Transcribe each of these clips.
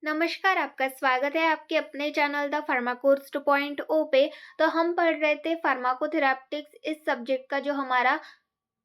नमस्कार, आपका स्वागत है आपके अपने चैनल द फार्माकोर्स 2.0 पे। तो हम पढ़ रहे थे फार्माकोथेराप्टिक्स इस सब्जेक्ट का जो हमारा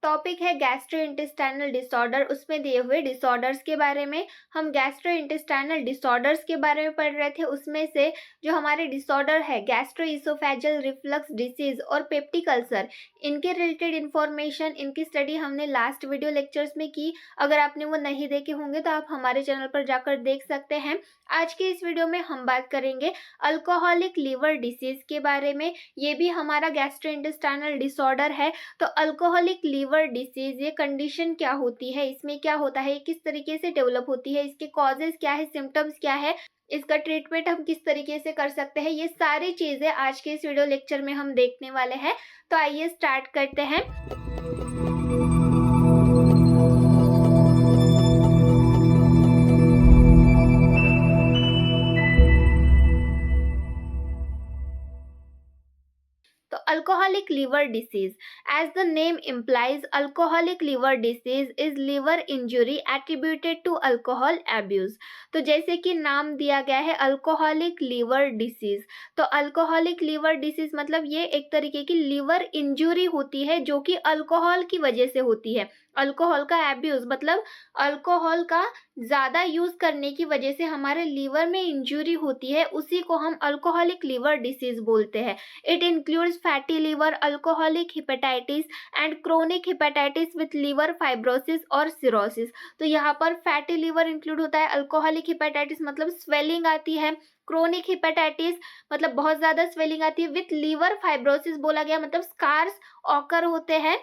टॉपिक है गैस्ट्रोइंटेस्टाइनल डिसऑर्डर, उसमें दिए हुए डिसऑर्डर्स के बारे में। हम गैस्ट्रोइंटेस्टाइनल डिसऑर्डर्स के बारे में पढ़ रहे थे। उसमें से जो हमारे डिसऑर्डर है गैस्ट्रोइसोफेजल रिफ्लक्स डिसीज और पेप्टिक अल्सर, इनके रिलेटेड इंफॉर्मेशन, इनकी स्टडी हमने लास्ट वीडियो लेक्चर्स में की। अगर आपने वो नहीं देखे होंगे तो आप हमारे चैनल पर जाकर देख सकते हैं। आज के इस वीडियो में हम बात करेंगे अल्कोहलिक लीवर डिसीज के बारे में। ये भी हमारा गैस्ट्रोइंटेस्टाइनल डिसऑर्डर है। तो अल्कोहलिक लीवर डिसीज ये कंडीशन क्या होती है, इसमें क्या होता है, किस तरीके से डेवलप होती है, इसके कॉजेज क्या है, सिम्टम्स क्या है, इसका ट्रीटमेंट हम किस तरीके से कर सकते हैं, ये सारी चीजें आज के इस वीडियो लेक्चर में हम देखने वाले हैं। तो आइए स्टार्ट करते हैं। तो alcoholic liver disease, as the name implies, alcoholic liver disease is liver injury attributed to alcohol abuse. तो जैसे कि नाम दिया गया है अल्कोहलिक लिवर डिसीज, तो अल्कोहलिक लिवर डिसीज मतलब ये एक तरीके की लिवर इंजुरी होती है जो कि अल्कोहल की वजह से होती है। अल्कोहल का एब्यूज मतलब अल्कोहल का ज़्यादा यूज़ करने की वजह से हमारे लीवर में इंजुरी होती है, उसी को हम अल्कोहलिक लिवर डिसीज बोलते हैं। It includes fatty liver, alcoholic hepatitis and chronic hepatitis with liver fibrosis और cirrhosis। तो यहाँ पर फैटी लीवर इंक्लूड होता है, अल्कोहलिक हिपेटाइटिस मतलब स्वेलिंग आती है, क्रोनिक हिपेटाइटिस मतलब बहुत ज़्यादा स्वेलिंग आती है, विथ लीवर फाइब्रोसिस बोला गया मतलब स्कार्स ऑकर होते हैं,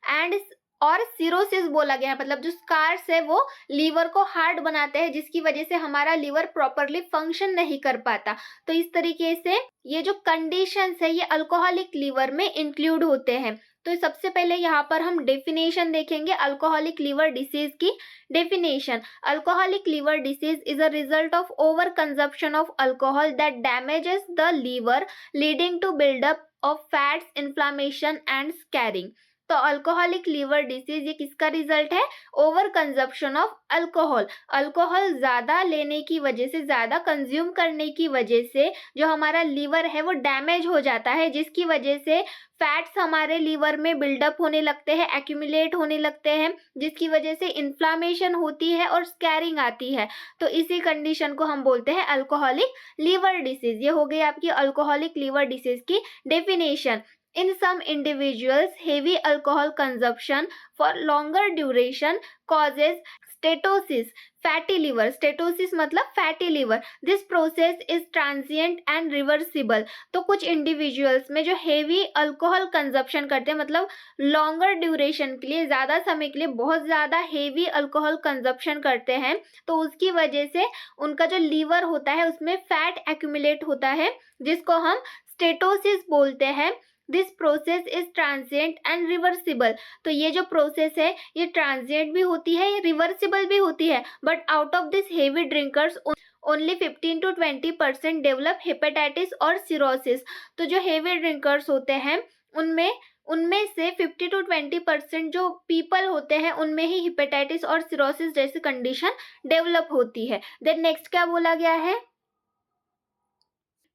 एंड और सिरोसिस बोला गया है मतलब जो स्कार्स है वो लीवर को हार्ड बनाते हैं, जिसकी वजह से हमारा लीवर प्रॉपरली फंक्शन नहीं कर पाता। तो इस तरीके से ये जो कंडीशंस है ये अल्कोहलिक लीवर में इंक्लूड होते हैं। तो सबसे पहले यहाँ पर हम डेफिनेशन देखेंगे अल्कोहलिक लीवर डिसीज की। Definition: alcoholic liver disease is a result of over consumption of alcohol that damages the liver leading to buildup of fats, inflammation and scarring. तो अल्कोहलिक लीवर डिसीज ये किसका result है? Over consumption of alcohol. Alcohol ज़्यादा लेने की वजह से, ज़्यादा कंज्यूम करने की वजह से जो हमारा लीवर है वो डैमेज हो जाता है, जिसकी वजह से फैट्स हमारे लीवर में बिल्डअप होने लगते हैं, एक्यूमुलेट होने लगते हैं, जिसकी वजह से इन्फ्लामेशन होती है और स्कैरिंग आती है। तो इसी कंडीशन को हम बोलते हैं अल्कोहलिक लीवर डिसीज। ये हो गई आपकी अल्कोहलिक लीवर डिसीज की definition. In some individuals, heavy alcohol consumption for longer duration causes steatosis, fatty liver. Steatosis मतलब fatty liver. This process is transient and reversible. तो कुछ individuals में जो heavy alcohol consumption करते हैं मतलब longer duration के लिए, ज़्यादा समय के लिए बहुत ज़्यादा heavy alcohol consumption करते हैं, तो उसकी वजह से उनका जो liver होता है उसमें fat accumulate होता है, जिसको हम स्टेटोसिस बोलते हैं। This process is transient and reversible. तो ये जो प्रोसेस है ये ट्रांजिएंट भी होती है, ये रिवर्सिबल भी होती है। But out of this heavy drinkers only 15 to 20% develop hepatitis और सिरोसिस। तो जो हेवी ड्रिंकर्स होते हैं उनमें उनमें से 50 to 20% जो पीपल होते हैं उनमें ही हेपेटाइटिस और सिरोसिस जैसी कंडीशन डेवलप होती है। देन नेक्स्ट क्या बोला गया है?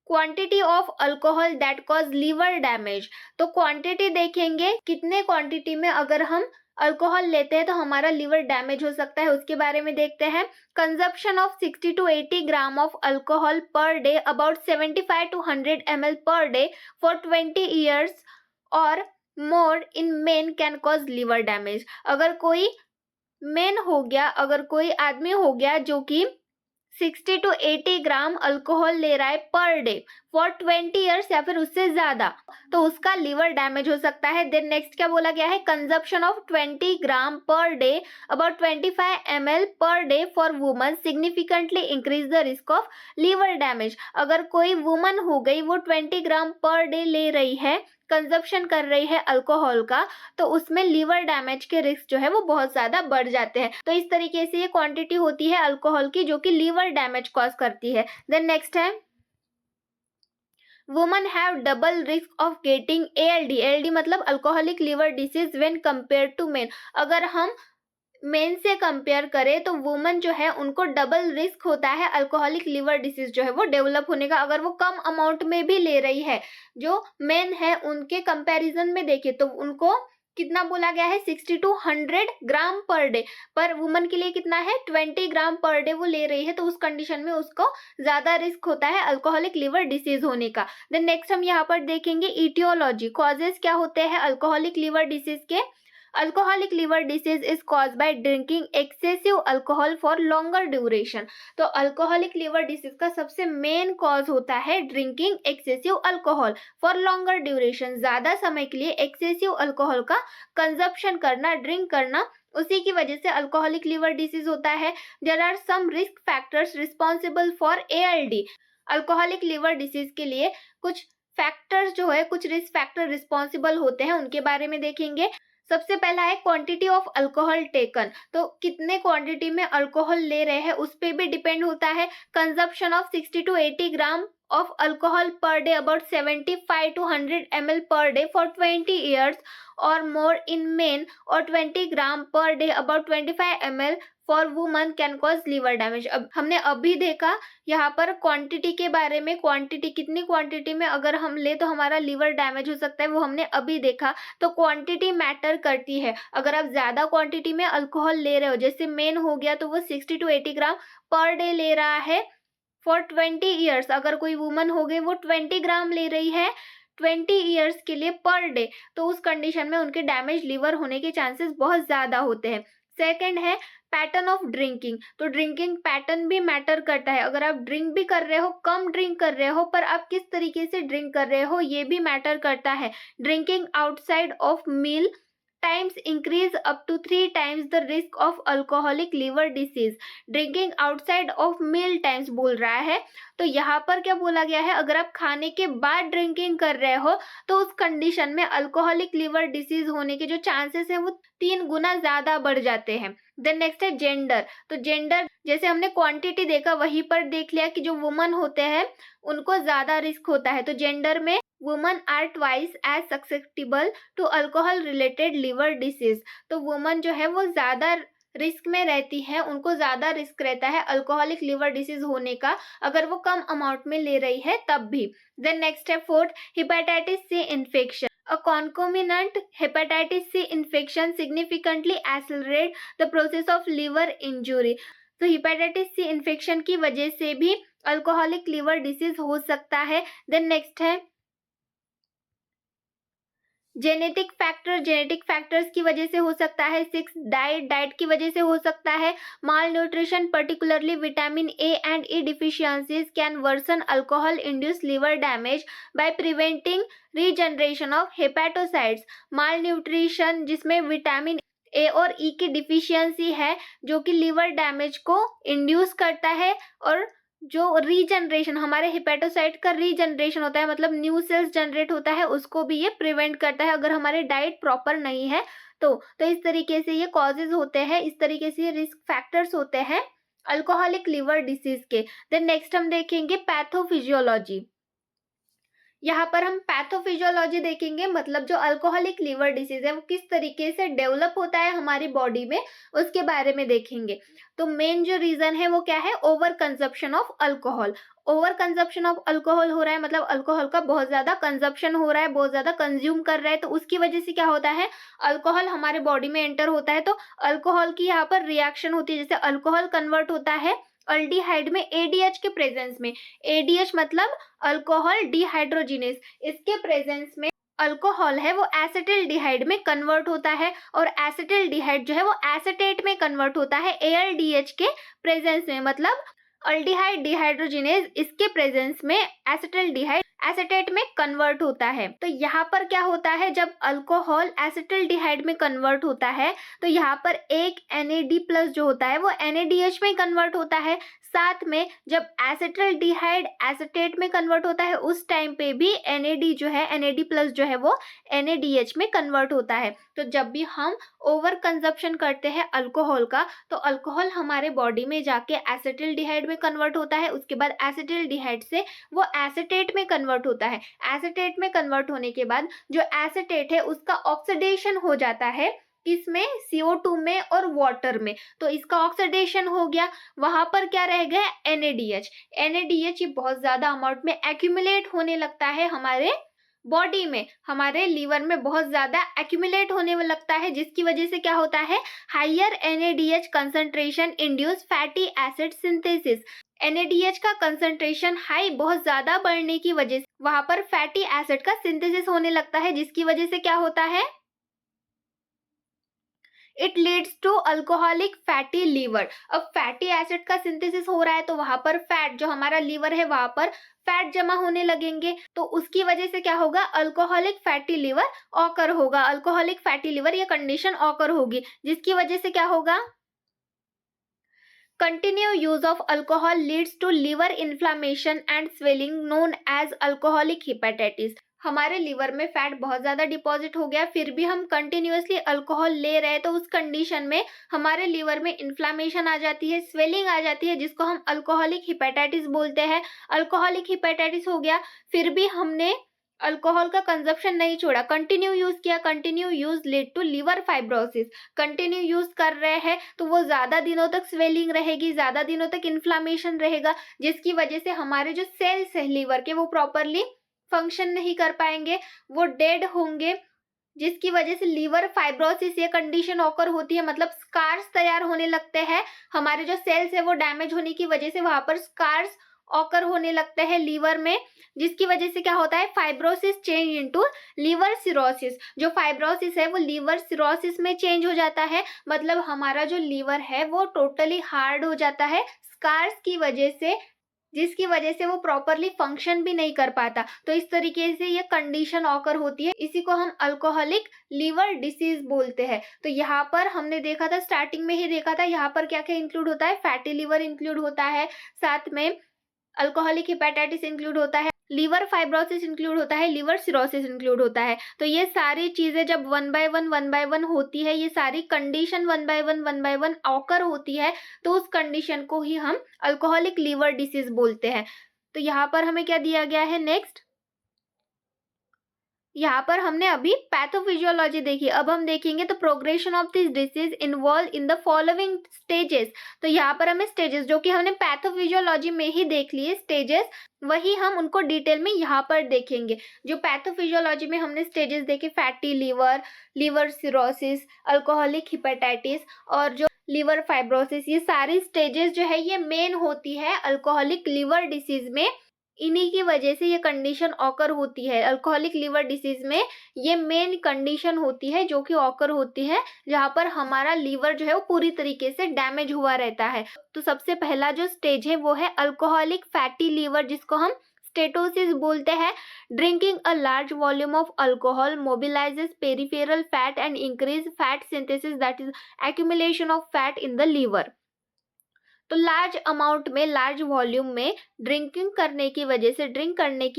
Quantity of alcohol that cause liver damage. तो क्वांटिटी देखेंगे, कितने क्वांटिटी में अगर हम अल्कोहल लेते हैं तो हमारा लीवर डैमेज हो सकता है, उसके बारे में देखते हैं। Consumption of 60 to 80 gram of alcohol per day, about 75 to 100 ml per day for 20 years और more in men can cause liver damage. अगर कोई मेन हो गया, अगर कोई आदमी हो गया जो कि 60 to 80 ग्राम अल्कोहल ले रहा है पर डे फॉर 20 ईयर्स या फिर उससे ज्यादा, तो उसका लीवर डैमेज हो सकता है। देन नेक्स्ट क्या बोला गया है? Consumption of 20 gram per day, about 25 ml per day for woman significantly increase the risk of liver damage. अगर कोई वुमन हो गई, वो 20 ग्राम पर डे ले रही है, कंजप्शन कर रही है अल्कोहल का, तो उसमें लीवर डैमेज के रिस्क जो है वो बहुत ज़्यादा बढ़ जाते हैं। तो इस तरीके से ये क्वांटिटी होती है अल्कोहल की जो कि लीवर डैमेज कॉज करती है। देन नेक्स्ट है woman have double risk of getting ALD। ALD मतलब alcoholic liver disease when compare to men. अगर हम मेन से कंपेयर करें तो वुमन जो है उनको डबल रिस्क होता है अल्कोहलिक लिवर डिसीज जो है वो डेवलप होने का, अगर वो कम अमाउंट में भी ले रही है। जो मेन है उनके कंपैरिजन में देखें तो उनको कितना बोला गया है, 60 टू 100 ग्राम पर डे, पर वुमन के लिए कितना है, 20 ग्राम पर डे वो ले रही है, तो उस कंडीशन में उसको ज्यादा रिस्क होता है अल्कोहलिक लिवर डिसीज होने का। देन नेक्स्ट हम यहाँ पर देखेंगे इटियोलॉजी, कॉजेस क्या होते हैं अल्कोहलिक लिवर डिसीज के। Alcoholic liver disease is cause by drinking excessive alcohol for longer duration. तो अल्कोहलिक लिवर डिसीज का सबसे मेन कॉज होता है drinking excessive alcohol for longer duration, ज्यादा समय के लिए एक्सेसिव अल्कोहल का कंजप्शन करना, ड्रिंक करना, उसी की वजह से अल्कोहलिक लिवर डिसीज होता है। There are some risk factors responsible for ALD। Alcoholic liver disease के लिए कुछ फैक्टर्स जो है, कुछ रिस्क फैक्टर रिस्पॉन्सिबल होते हैं, उनके बारे में देखेंगे। सबसे पहला है क्वांटिटी ऑफ अल्कोहल टेकन, तो कितने क्वांटिटी में अल्कोहल ले रहे हैं उस पे भी डिपेंड होता है। Consumption of 60 to 80 gram of alcohol per day, about 75 to 100 ml per day for 20 years or more in men, or 20 gram per day about 25 ml for women can cause liver damage। अब हमने अभी देखा यहाँ पर quantity के बारे में, quantity कितनी क्वांटिटी में अगर हम ले तो हमारा लिवर डैमेज हो सकता है, वो हमने अभी देखा। तो क्वांटिटी मैटर करती है। अगर आप ज्यादा क्वांटिटी में अल्कोहल ले रहे हो, जैसे मेन हो गया तो वो 60 टू 80 ग्राम पर डे ले रहा है फॉर 20 ईयर्स, अगर कोई वुमन हो गई वो 20 ग्राम ले रही है 20 ईयर्स के लिए पर डे, तो उस कंडीशन में उनके डैमेज लिवर होने के चांसेस बहुत ज्यादा होते हैं। सेकंड है पैटर्न ऑफ ड्रिंकिंग, तो ड्रिंकिंग पैटर्न भी मैटर करता है। अगर आप ड्रिंक भी कर रहे हो, कम ड्रिंक कर रहे हो, पर आप किस तरीके से ड्रिंक कर रहे हो ये भी मैटर करता है। Drinking outside of meal times increase up to 3 times the risk of alcoholic liver disease। Drinking outside of meal times बोल रहा है, तो यहाँ पर क्या बोला गया है, अगर आप खाने के बाद ड्रिंकिंग कर रहे हो तो उस कंडीशन में अल्कोहलिक लिवर डिसीज होने के जो चांसेस है वो 3 गुना ज्यादा बढ़ जाते हैं। देन नेक्स्ट है जेंडर, तो जेंडर जैसे हमने क्वांटिटी देखा वहीं पर देख लिया कि जो वुमन होते हैं उनको ज्यादा रिस्क होता है, तो जेंडर में woman are twice as susceptible to alcohol related liver disease. तो वुमन जो है वो ज्यादा रिस्क में रहती है, उनको ज्यादा रिस्क रहता है अल्कोहलिक लिवर डिसीज होने का, अगर वो कम अमाउंट में ले रही है तब भी। देन नेक्स्ट है fourth, hepatitis C infection. A concomitant hepatitis C infection significantly accelerate the process of liver injury। तो हेपेटाइटिस सी इन्फेक्शन की वजह से भी अल्कोहलिक लिवर डिसीज हो सकता है। देन नेक्स्ट है जेनेटिक फैक्टर, जेनेटिक फैक्टर्स की वजह से हो सकता है। 6 डाइट, डाइट की वजह से हो सकता है। Malnutrition particularly vitamin A and E deficiencies can worsen alcohol induce liver damage by preventing regeneration of hepatocytes. Malnutrition जिसमें विटामिन ए और ई की डिफिशियंसी है जो कि लिवर डैमेज को इंड्यूस करता है, और जो रीजनरेशन हमारे हेपेटोसाइट का रीजनरेशन होता है, मतलब न्यू सेल्स जनरेट होता है, उसको भी ये प्रिवेंट करता है अगर हमारे डाइट प्रॉपर नहीं है तो इस तरीके से ये कॉजेज होते हैं, इस तरीके से ये रिस्क फैक्टर्स होते हैं अल्कोहलिक लिवर डिसीज के। देन नेक्स्ट हम देखेंगे पैथोफिजियोलॉजी। यहाँ पर हम पैथोफिजियोलॉजी देखेंगे, मतलब जो अल्कोहलिक लिवर डिसीज है वो किस तरीके से डेवलप होता है हमारी बॉडी में, उसके बारे में देखेंगे। तो मेन जो रीजन है वो क्या है, over consumption of alcohol. Over consumption of alcohol हो रहा है, मतलब अल्कोहल का बहुत ज्यादा कंजप्शन हो रहा है, बहुत ज्यादा कंज्यूम कर रहा है, तो उसकी वजह से क्या होता है, अल्कोहल हमारे बॉडी में एंटर होता है, तो अल्कोहल की यहाँ पर रिएक्शन होती है। जैसे अल्कोहल कन्वर्ट होता है अल्डिहाइड में एडीएच के प्रेजेंस में। एडीएच मतलब अल्कोहल डिहाइड्रोजिनेस, इसके प्रेजेंस में अल्कोहल है वो एसिटिल्डिहाइड में कन्वर्ट होता है, और एसिटिल्डिहाइड जो है वो एसिटेट में कन्वर्ट होता है एल्डीएच के प्रेजेंस में। मतलब अल्डिहाइड डिहाइड्रोजिनेज इसके प्रेजेंस में एसिटिल्डिहाइड एसिटेट में कन्वर्ट होता है। तो यहाँ पर क्या होता है, जब अल्कोहल एसिटिल्डिहाइड में कन्वर्ट होता है तो यहाँ पर एक NAD+ जो होता है वो NADH में कन्वर्ट होता है। साथ में जब एसिटिल्डिहाइड एसिटेट में कन्वर्ट होता है उस टाइम पे भी NAD जो है NAD+ जो है वो NADH में कन्वर्ट होता है। तो जब भी हम ओवर कंजप्शन करते हैं अल्कोहल का, तो अल्कोहल हमारे बॉडी में जाके एसिटिल्डिहाइड में कन्वर्ट होता है, उसके बाद एसिटिल्डिहाइड से वो एसिटेट में कन्वर्ट होता है। एसिटेट में कन्वर्ट होने के बाद जो एसिटेट है उसका ऑक्सीडेशन हो जाता है किसमें? CO2 में और वाटर में। तो इसका ऑक्सीडेशन हो गया, वहां पर क्या रह गया? NaDH। NaDH ये बहुत ज्यादा अमाउंट में एक्यूमुलेट होने लगता है हमारे बॉडी में, हमारे लीवर में बहुत ज्यादा एक्यूमुलेट होने में लगता है, जिसकी वजह से क्या होता है? Higher NaDH concentration induce fatty acid synthesis. NaDH का कंसंट्रेशन हाई बहुत ज्यादा बढ़ने की वजह से वहां पर फैटी एसिड का सिंथेसिस होने लगता है, जिसकी वजह से क्या होता है? It leads to alcoholic fatty liver. अब फैटी एसिड का सिंथेसिस हो रहा है तो वहां पर फैट, जो हमारा लीवर है वहां पर फैट जमा होने लगेंगे, तो उसकी वजह से क्या होगा? अल्कोहलिक फैटी लीवर ऑकर होगा। अल्कोहलिक फैटी लीवर ये कंडीशन ऑकर होगी, जिसकी वजह से क्या होगा? Continued use of alcohol leads to liver inflammation and swelling known as alcoholic hepatitis। हमारे लीवर में फैट बहुत ज्यादा डिपॉजिट हो गया, फिर भी हम कंटिन्यूअसली अल्कोहल ले रहे हैं, तो उस कंडीशन में हमारे लीवर में इन्फ्लामेशन आ जाती है, स्वेलिंग आ जाती है, जिसको हम अल्कोहलिक हिपेटाइटिस बोलते हैं। अल्कोहलिक हिपेटाइटिस हो गया, फिर भी हमने अल्कोहल का कंजप्शन नहीं छोड़ा, कंटिन्यू यूज किया। Continue use lead to liver fibrosis. Continue use कर रहे हैं तो वो ज्यादा दिनों तक स्वेलिंग रहेगी, ज्यादा दिनों तक इन्फ्लामेशन रहेगा, जिसकी वजह से हमारे जो सेल्स है लीवर के वो प्रॉपरली फंक्शन नहीं कर पाएंगे, वो डेड होंगे, जिसकी वजह से लीवर फाइब्रोसिस ये कंडीशन ऑकर होती है। मतलब स्कार्स तैयार होने लगते हैं, हमारे जो सेल्स है वो डैमेज होने की वजह से वहां पर स्कार्स ऑकर होने लगते हैं लीवर में, जिसकी वजह से क्या होता है? Fibrosis change into liver cirrhosis. जो फाइब्रोसिस है वो लीवर सिरोसिस में चेंज हो जाता है, मतलब हमारा जो लीवर है वो टोटली हार्ड हो जाता है स्कार्स की वजह से, जिसकी वजह से वो प्रॉपरली फंक्शन भी नहीं कर पाता। तो इस तरीके से ये कंडीशन ऑकर होती है, इसी को हम अल्कोहलिक लीवर डिसीज बोलते हैं। तो यहाँ पर हमने देखा था, स्टार्टिंग में ही देखा था, यहाँ पर क्या क्या इंक्लूड होता है? फैटी लीवर इंक्लूड होता है, साथ में अल्कोहलिक हिपेटाइटिस इंक्लूड होता है, लीवर फाइब्रोसिस इंक्लूड होता है, लीवर सिरोसिस इंक्लूड होता है। तो ये सारी चीजें जब वन बाय वन होती है, ये सारी condition one by one occur होती है, तो उस कंडीशन को ही हम अल्कोहलिक लीवर डिसीज बोलते हैं। तो यहाँ पर हमें क्या दिया गया है? नेक्स्ट यहाँ पर हमने अभी पैथोफिजियोलॉजी देखी, अब हम देखेंगे तो progression of this disease involve in the following stages. तो यहाँ पर हमें स्टेजेस, जो कि हमने पैथोफिजियोलॉजी में ही देख लिए स्टेजेस, वही हम उनको डिटेल में यहाँ पर देखेंगे। जो पैथोफिजियोलॉजी में हमने स्टेजेस देखे, fatty liver, liver cirrhosis, alcoholic hepatitis और जो लीवर फाइब्रोसिस, ये सारी स्टेजेस जो है ये मेन होती है अल्कोहलिक लीवर डिसीज में। इन्हीं की वजह से ये कंडीशन ऑकर होती है। अल्कोहलिक लीवर डिसीज में ये मेन कंडीशन होती है जो कि ऑकर होती है, जहाँ पर हमारा लीवर जो है वो पूरी तरीके से डैमेज हुआ रहता है। तो सबसे पहला जो स्टेज है वो है अल्कोहलिक फैटी लीवर, जिसको हम स्टेटोसिस बोलते हैं। Drinking a large volume of alcohol mobilizes peripheral fat and increase fat synthesis, that is accumulation of fat in the liver. तो लार्ज अमाउंट में, लार्ज वॉल्यूम में ड्रिंक करने की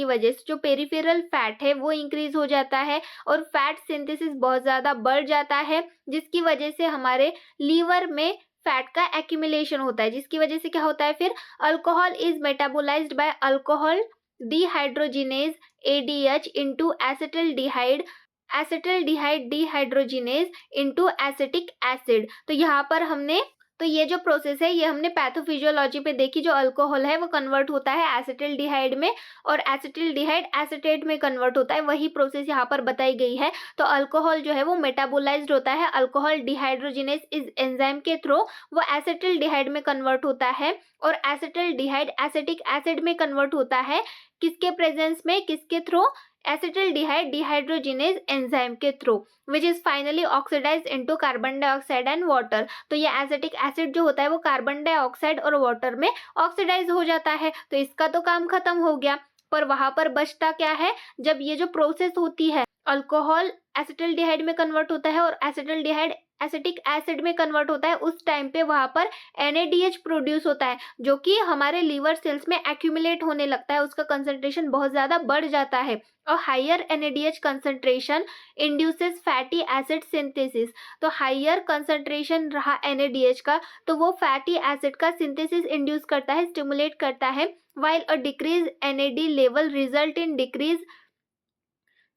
वजह से जो पेरिफेरल फैट है वो इंक्रीज हो जाता है और फैट सिंथेसिस बहुत ज़्यादा बढ़ जाता है, जिसकी वजह से हमारे लीवर में फैट का एक्यूमुलेशन होता है, जिसकी वजह से क्या होता है? फिर alcohol is metabolised by alcohol dehydrogenase ADH into acetaldehyde, acetaldehyde dehydrogenase into acetic acid. तो यहाँ पर हमने, तो ये जो प्रोसेस है ये हमने पैथोफिजियोलॉजी पे देखी। जो अल्कोहल है वो कन्वर्ट होता है एसिटल्डिहाइड में और एसिटल्डिहाइड एसीटेट में कन्वर्ट होता है, वही प्रोसेस यहाँ पर बताई गई है। तो अल्कोहल जो है वो मेटाबोलाइज्ड होता है अल्कोहल डिहाइड्रोजिनेज इस एंजाइम के थ्रू, वो एसिटल्डिहाइड में कन्वर्ट होता है और एसिटल्डिहाइड एसिटिक एसिड में कन्वर्ट होता है। किसके प्रेजेंस में? किसके थ्रू? एसिटल्डिहाइड डिहाइड्रोजिनेज एंजाइम के through, which is finally oxidise into carbon dioxide and water. तो ये एसिटिक एसिड जो होता है वो कार्बन डाइऑक्साइड और वाटर में ऑक्सीडाइज हो जाता है, तो इसका तो काम खत्म हो गया। पर वहां पर बचता क्या है? जब ये जो प्रोसेस होती है, अल्कोहल एसिटल्डिहाइड में कन्वर्ट होता है और एसिटल्डिहाइड एसिटिक एसिड में कन्वर्ट होता है, उस टाइम पे वहां पर NaDH प्रोड्यूस होता है, जो कि हमारे लीवर सेल्स में एक्यूमुलेट होने लगता है, उसका कंसंट्रेशन बहुत ज्यादा बढ़ जाता है और higher NaDH concentration induces fatty acid synthesis. तो हायर कंसंट्रेशन रहा NaDH का तो वो फैटी एसिड का सिंथेसिस इंड्यूस करता है, स्टिमुलेट करता है, while a decrease NAD level result in decrease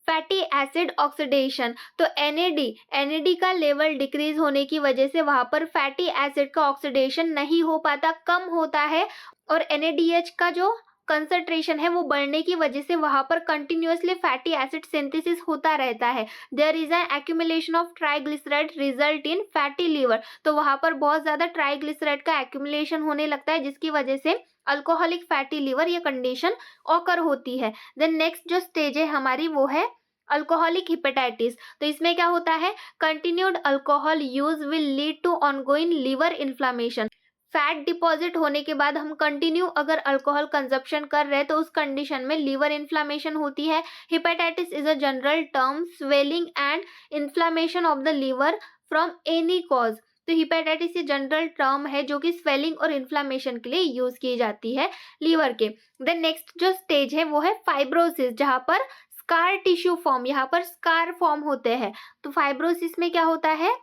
fatty acid oxidation. तो एनएडी का लेवल डिक्रीज होने की वजह से वहां पर फैटी एसिड का ऑक्सीडेशन नहीं हो पाता, कम होता है, और एनएडीएच का जो कंसंट्रेशन है वो बढ़ने की वजह से वहां पर कंटिन्यूअसली फैटी एसिड सिंथेसिस होता रहता है। There is an accumulation of triglyceride result in fatty liver. तो वहां पर बहुत ज्यादा ट्राइग्लिसराइड का एक्यूमुलेशन होने लगता है, जिसकी वजह से अल्कोहलिक फैटी लीवर ये कंडीशन ऑकर होती है। देन नेक्स्ट जो स्टेज है हमारी वो है अल्कोहलिक हिपेटाइटिस। तो इसमें क्या होता है, continued alcohol use will lead to ongoing liver inflammation. Fat deposit होने के बाद हम कंटिन्यू अगर अल्कोहल कंजप्शन कर रहे हैं तो उस कंडीशन में लीवर इन्फ्लामेशन होती है। Hepatitis is a general term swelling and inflammation of the liver from any cause. तो हिपेटाइटिस ये जनरल टर्म है जो कि स्वेलिंग और इन्फ्लामेशन के लिए यूज की जाती है लीवर के। देन नेक्स्ट जो स्टेज है वो है फाइब्रोसिस, जहां पर स्कार टिश्यू फॉर्म, यहाँ पर स्कार फॉर्म होते हैं। तो फाइब्रोसिस में क्या होता है,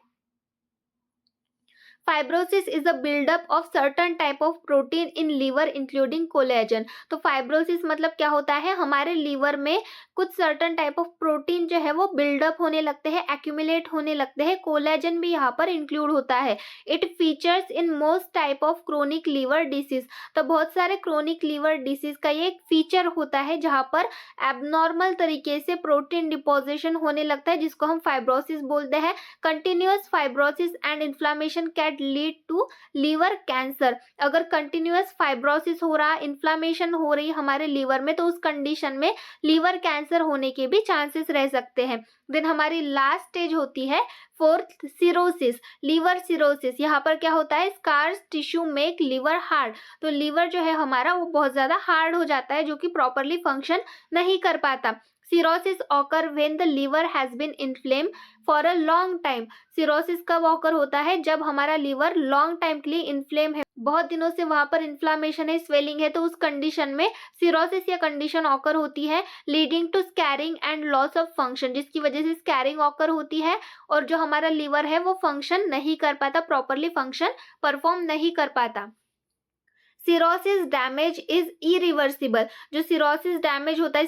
fibrosis is the buildup of certain type of protein in liver including collagen. तो फाइब्रोसिस मतलब क्या होता है, हमारे लीवर में कुछ सर्टन टाइप ऑफ प्रोटीन जो है वो बिल्डअप होने लगते हैं, एक्यूमुलेट होने लगते हैं, कोलेजन भी यहाँ पर इंक्लूड होता है। It features in most type of chronic liver disease. तो बहुत सारे क्रोनिक लीवर डिसीज का ये एक फीचर होता है जहाँ पर एबनॉर्मल तरीके से प्रोटीन डिपोजिशन होने लगता है, जिसको हम फाइब्रोसिस बोलते हैं। Continuous fibrosis and inflammation can lead to liver cancer. अगर कंटिन्यूअस फाइब्रोसिस हो रहा, इन्फ्लामेशन हो रही हमारे लीवर में, तो उस कंडीशन में लीवर कैंसर होने के भी चांसेस रह सकते हैं। देन हमारी लास्ट स्टेज होती है फोर्थ, सिरोसिस, लीवर सिरोसिस। यहाँ पर क्या होता है, scars tissue make liver hard. तो लीवर जो है हमारा वो बहुत ज्यादा हार्ड हो जाता है, जो कि प्रॉपरली फंक्शन नहीं कर पाता। Cirrhosis occur when the liver has been inflame for a long time. Cirrhosis कब ऑकर होता है, जब हमारा लीवर लॉन्ग टाइम के लिए इन्फ्लेम है, बहुत दिनों से वहां पर इन्फ्लामेशन है, स्वेलिंग है, तो उस कंडीशन में सिरोसिस या कंडीशन ऑकर होती है, leading to scarring and loss of function, जिसकी वजह से स्कैरिंग ऑकर होती है और जो हमारा लीवर है वो फंक्शन नहीं कर पाता, प्रॉपरली फंक्शन परफॉर्म नहीं कर पाता। Cirrhosis damage is irreversible. जो सिरोसिस डैमेज होता है,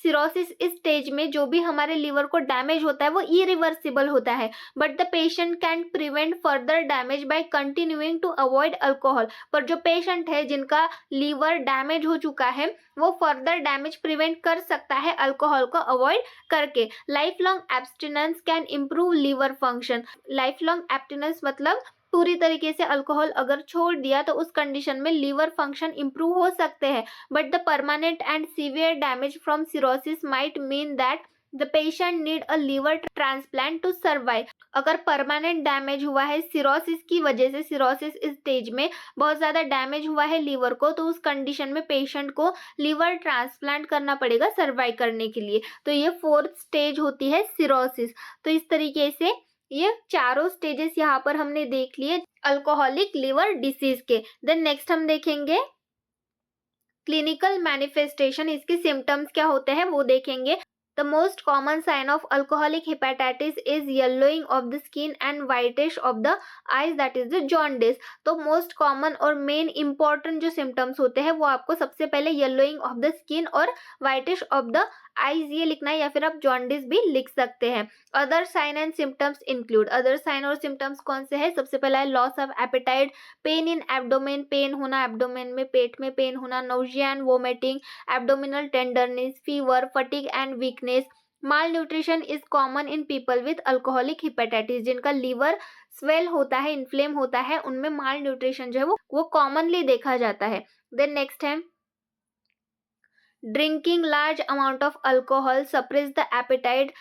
सिरोसिस इस स्टेज में जो भी हमारे लीवर को डैमेज होता है वो इरिवर्सिबल होता है, but the patient can prevent further damage by continuing to avoid alcohol. पर जो पेशेंट है जिनका लीवर डैमेज हो चुका है वो फर्दर डैमेज प्रिवेंट कर सकता है अल्कोहल को अवॉइड करके। Life long abstinence can improve liver function. Life long abstinence मतलब पूरी तरीके से अल्कोहल अगर छोड़ दिया तो उस कंडीशन में लीवर फंक्शन इंप्रूव हो सकते हैं, but the permanent and severe damage from cirrhosis might mean that the patient need a liver transplant to survive. अगर परमानेंट डैमेज हुआ है सिरोसिस की वजह से, सिरोसिस इस स्टेज में बहुत ज़्यादा डैमेज हुआ है लीवर को, तो उस कंडीशन में पेशेंट को लीवर ट्रांसप्लांट करना पड़ेगा सर्वाइव करने के लिए। तो ये फोर्थ स्टेज होती है सिरोसिस। तो इस तरीके से ये चारों स्टेजेस यहाँ पर हमने देख लिए अल्कोहलिक लिवर डिसीज के। देन नेक्स्ट हम देखेंगे क्लिनिकल मैनिफेस्टेशन, इसके सिम्टम्स क्या होते हैं वो देखेंगे। The most common sign of alcoholic hepatitis is yellowing of the skin and whitish of the eyes, that is the jaundice. तो मोस्ट कॉमन और मेन इंपॉर्टेंट जो सिम्टम्स होते हैं वो आपको सबसे पहले येलोइंग ऑफ द स्किन और वाइटिश ऑफ द आईज ये लिखना है, या फिर आप जॉन्डिस भी लिख सकते हैं। Other sign and symptoms include, other sign और सिम्टम्स कौन से हैं, सबसे पहला है loss of appetite, pain in abdomen, pain होना एब्डोमेन में, पेट में पेन होना, nausea and vomiting, abdominal tenderness, fever, fatigue and weakness. Malnutrition is common in people with alcoholic hepatitis. जिनका लीवर स्वेल होता है, इन्फ्लेम होता है, उनमें माल न्यूट्रिशन जो है वो कॉमनली देखा जाता है। देन नेक्स्ट है drinking large amount of alcohol suppress the apatite.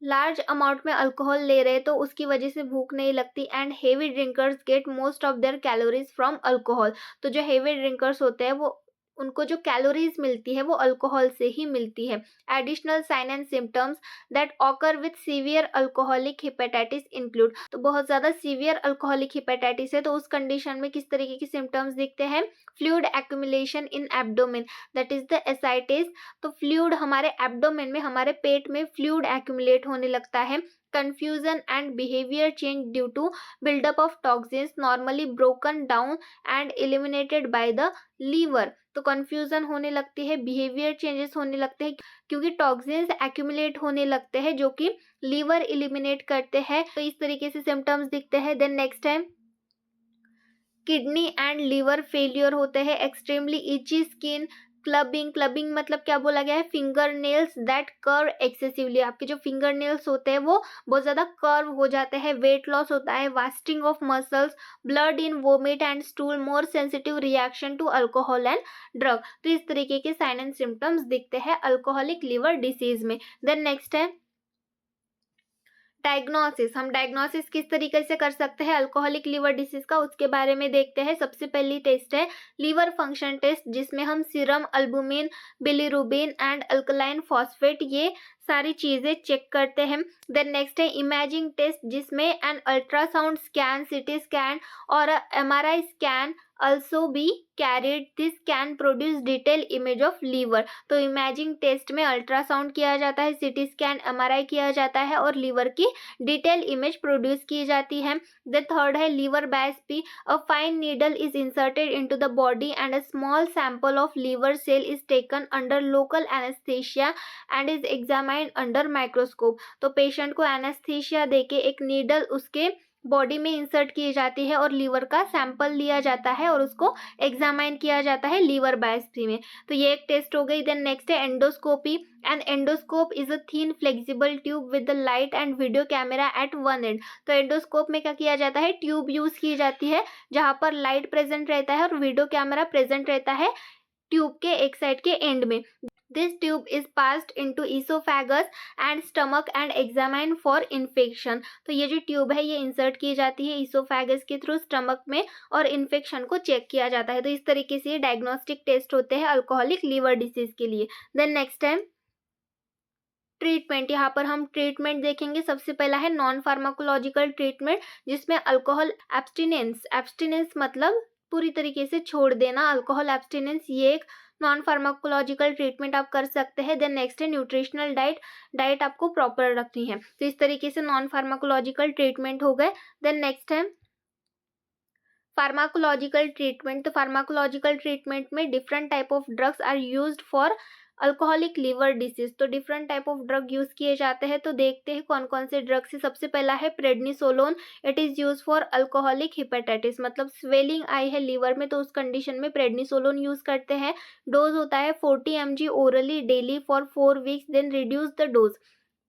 Large amount में अल्कोहल ले रहे तो उसकी वजह से भूख नहीं लगती। And heavy drinkers get most of their calories from alcohol. तो जो हेवी ड्रिंकर्स होते हैं वो उनको जो कैलोरीज मिलती है वो अल्कोहल से ही मिलती है। Additional sign and symptoms that occur with severe alcoholic hepatitis include. तो बहुत ज़्यादा सीवियर अल्कोहलिक हिपेटाइटिस है तो उस कंडीशन में किस तरीके की सिम्टम्स दिखते हैं, fluid accumulation in abdomen, that is the ascites. तो फ्लूइड हमारे एब्डोमेन में, हमारे पेट में फ्लूइड एक्यूमुलेट होने लगता है। confusion and behavior change due to buildup of toxins normally broken down and eliminated by the liver। तो confusion होने लगती है, behavior changes होने लगते हैं क्योंकि toxins accumulate होने लगते हैं जो कि liver eliminate करते हैं। तो इस तरीके से symptoms दिखते हैं। Then next है किडनी एंड लीवर फेलियर होते हैं, एक्सट्रीमली इची स्किन, क्लबिंग मतलब क्या बोला गया है, finger nails that curve excessively, आपके जो फिंगर नेल्स होते हैं वो बहुत ज्यादा कर्व हो जाते हैं, वेट लॉस होता है, wasting of muscles, blood in vomit and stool, more sensitive reaction to alcohol and drug. तो इस तरीके के साइन एंड सिम्टम्स दिखते हैं अल्कोहलिक लिवर डिसीज में। देन नेक्स्ट है डायग्नोसिस। हम डायग्नोसिस किस तरीके से कर सकते हैं अल्कोहलिक लिवर डिसीज का, उसके बारे में देखते हैं। सबसे पहली टेस्ट है लीवर फंक्शन टेस्ट, जिसमें हम serum albumin, bilirubin and alkaline phosphate ये सारी चीजें चेक करते हैं। देन नेक्स्ट है इमेजिंग टेस्ट, जिसमें an ultrasound scan, CT scan और MRI scan also be carried। this can produce detailed image of liver। तो इमेजिंग टेस्ट में अल्ट्रासाउंड किया जाता है, सीटी स्कैन, एमआरआई किया जाता है और लीवर की डिटेल इमेज प्रोड्यूस की जाती है। द थर्ड है liver biopsy. A fine needle is inserted into the body and a small sample of liver cell is taken under local anaesthesia and is examined under microscope. तो patient को anaesthesia देके एक needle उसके body में insert की जाती है और लीवर का सैंपल लिया जाता है और उसको एग्जामाइन किया जाता है लीवर बायोप्सी में। तो ये एक टेस्ट हो गई। देन नेक्स्ट है endoscopy. An endoscope is a thin flexible tube with the light and video camera at one end. तो एंडोस्कोप में क्या किया जाता है, ट्यूब यूज की जाती है जहां पर लाइट प्रेजेंट रहता है और वीडियो कैमरा प्रेजेंट रहता है ट्यूब के एक साइड के एंड में। This tube is passed into esophagus and stomach and examined for infection। तो ये जो ट्यूब है ये इंसर्ट की जाती है इसोफेगस के थ्रू स्टमक में और इन्फेक्शन को चेक किया जाता है। तो इस तरीके से ये डायग्नोस्टिक टेस्ट होते हैं अल्कोहलिक लिवर डिसीज के लिए। देन नेक्स्ट है ट्रीटमेंट। यहाँ पर हम ट्रीटमेंट देखेंगे। सबसे पहला है नॉन फार्माकोलॉजिकल ट्रीटमेंट, जिसमें अल्कोहल एब्सटिनेंस मतलब पूरी तरीके से छोड़ देना, अल्कोहल एब्सटिनेंस, ये एक नॉन फार्माकोलॉजिकल ट्रीटमेंट आप कर सकते हैं। देन नेक्स्ट है न्यूट्रिशनल डाइट आपको प्रॉपर रखनी है। तो इस तरीके से नॉन फार्माकोलॉजिकल ट्रीटमेंट हो गए। देन नेक्स्ट है फार्माकोलॉजिकल ट्रीटमेंट। तो फार्माकोलॉजिकल ट्रीटमेंट में different type of drugs are used for alcoholic liver disease. तो different type of drug use किए जाते हैं। तो देखते हैं कौन कौन से ड्रग्स है। सबसे पहला है prednisolone. It is use for alcoholic hepatitis, मतलब स्वेलिंग आई है लीवर में तो उस कंडीशन में प्रेडनिसोलोन यूज करते हैं। डोज होता है 40 mg orally daily for 4 weeks. Then reduce the dose.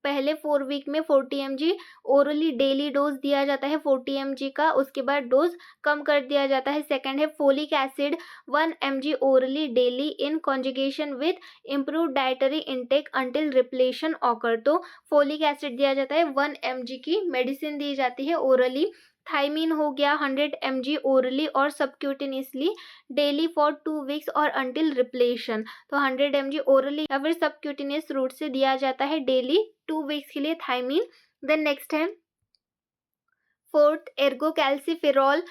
पहले 4 वीक में 40 mg ओरली डेली डोज दिया जाता है 40 mg का, उसके बाद डोज कम कर दिया जाता है। सेकंड है folic acid 1 mg orally daily in conjugation with improve dietary intake until repletion occur. तो फोलिक एसिड दिया जाता है, 1 mg की मेडिसिन दी जाती है ओरली। थाइमीन हो गया 100 mg ओरली और सबक्यूटेनियसली डेली फॉर 2 वीक्स और अंटिल रिप्लेशन। तो 100 mg ओरली या फिर सबक्यूटेनियस रूट से दिया जाता है डेली 2 वीक्स के लिए थाइमीन। देन नेक्स्ट है fourth ergocalciferol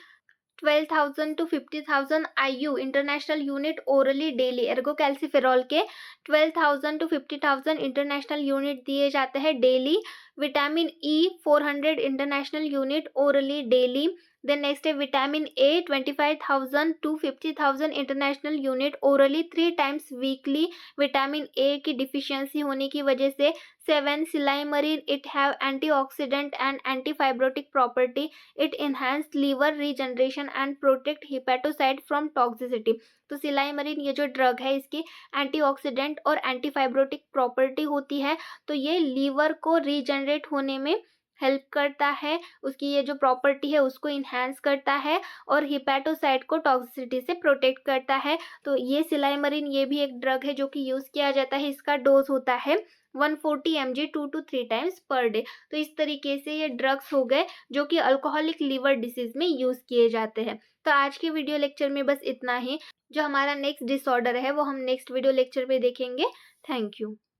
12,000 to 50,000 IU international unit orally daily. Ergocalciferol के 12,000 to 50,000 इंटरनेशनल यूनिट दिए जाते हैं daily. Vitamin E 400 international unit orally daily. Then next है vitamin A 25,000 to 50,000 international unit orally 3 times weekly. Vitamin A की deficiency होने की वजह से 7 silymarin. It have antioxidant and antifibrotic property. It enhance liver regeneration and protect hepatocyte from toxicity. तो सिलाइमरीन ये जो drug है इसकी एंटीऑक्सीडेंट और एंटीफाइब्रोटिक प्रॉपर्टी होती है, तो ये लीवर को रीजनरेट होने में हेल्प करता है, उसकी ये जो प्रॉपर्टी है उसको इन्हांस करता है और हिपैटोसाइट को टॉक्सिसिटी से प्रोटेक्ट करता है। तो ये सिलाइमरीन ये भी एक ड्रग है जो कि यूज किया जाता है। इसका डोज होता है 140 mg 2 to 3 times per day. तो इस तरीके से ये ड्रग्स हो गए जो कि अल्कोहलिक लिवर डिसीज में यूज किए जाते हैं। तो आज के वीडियो लेक्चर में बस इतना ही। जो हमारा नेक्स्ट डिसऑर्डर है वो हम नेक्स्ट वीडियो लेक्चर में देखेंगे। Thank you.